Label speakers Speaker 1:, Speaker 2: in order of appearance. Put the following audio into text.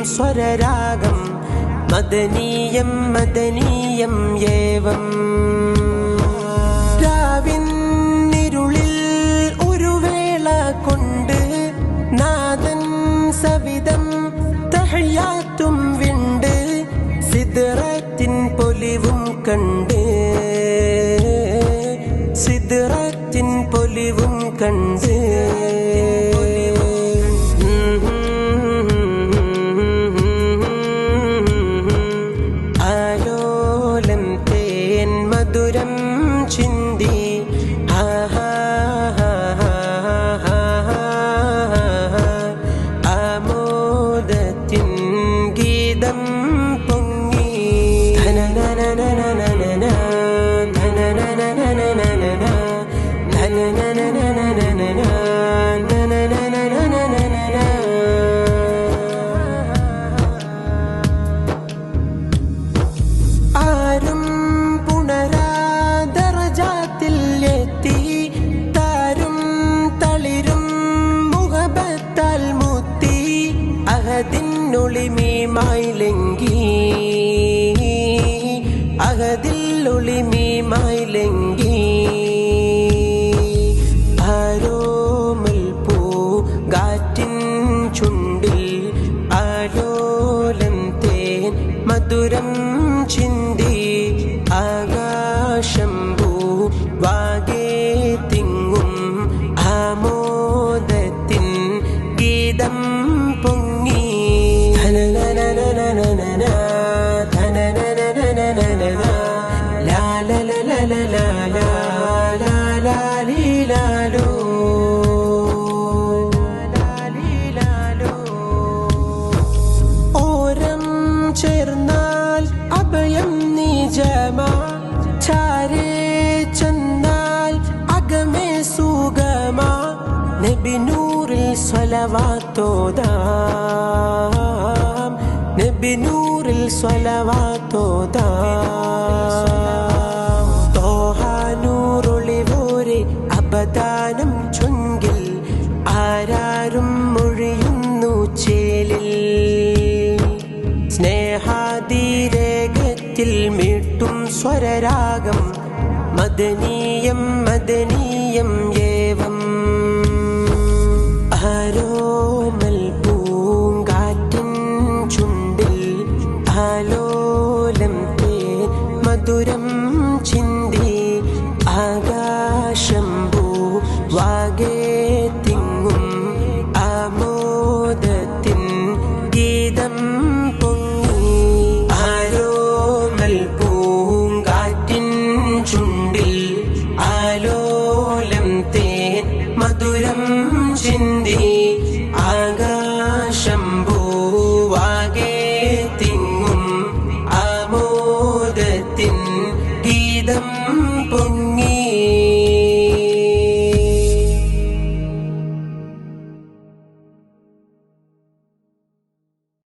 Speaker 1: സ്വരരാഗം മദനീയം മദനീയം ഏവം രാവിന്നിരുളിൽ ഒരു വേള കൊണ്ട് നാദൻ സവിധം തഹയ്യാത്തും വിണ്ട് സിദ്റത്തിൻ പൊലിവും കണ്ട് സിദ്റത്തിൻ പൊലിവും കണ്ട് ആലോലം തേൻ മധുരം ചിന്തി ആമോദത്തിൻ ഗീതം പൊങ്ങി ആരും പുണരാദറജാത്തിൽ എത്തി താരും തളിരും മുഹബത്താൽ മുത്തി അഹദിനൊളിമീമായി ലംഘി അഹദിലൊളിമീമായി ലംഘി ആരോമൽ പൂ ഗാറ്റിൻ ചുണ്ടിൽ ആലോലം തേൻ മധുരം ചിന്തി ആകാശം വാകെ തിങ്ങും ആമോദത്തിൻ ഗീതം പൊങ്ങി ഓരം ചേർന്നാൽ അഭയം നിജമാ ചാരേ ചെന്നാൽ അകമേ സുഗമാ നബി നൂറിൽ സ്വലവാത്തോദാം നബി നൂറിൽ സ്വലവാത്തോദാം തോഹാ നൂറൊളിവോരെ അപദാനം ചുങ്കിൽ ആരാരും മൊഴിയുന്നു ചേലിൽ സ്നേഹാതിരേഖത്തിൽ മീട്ടും സ്വരരാഗം മദനീയം മദനീയം ഏവം ആരോമൽ പൂങ്കാറ്റിൻ ചുണ്ടിൽ ആലോലം തേൻ മധുരം ചിന്തി ആകാശം വാകെ തിങ്ങും ആമോദത്തിൻ ഗീതം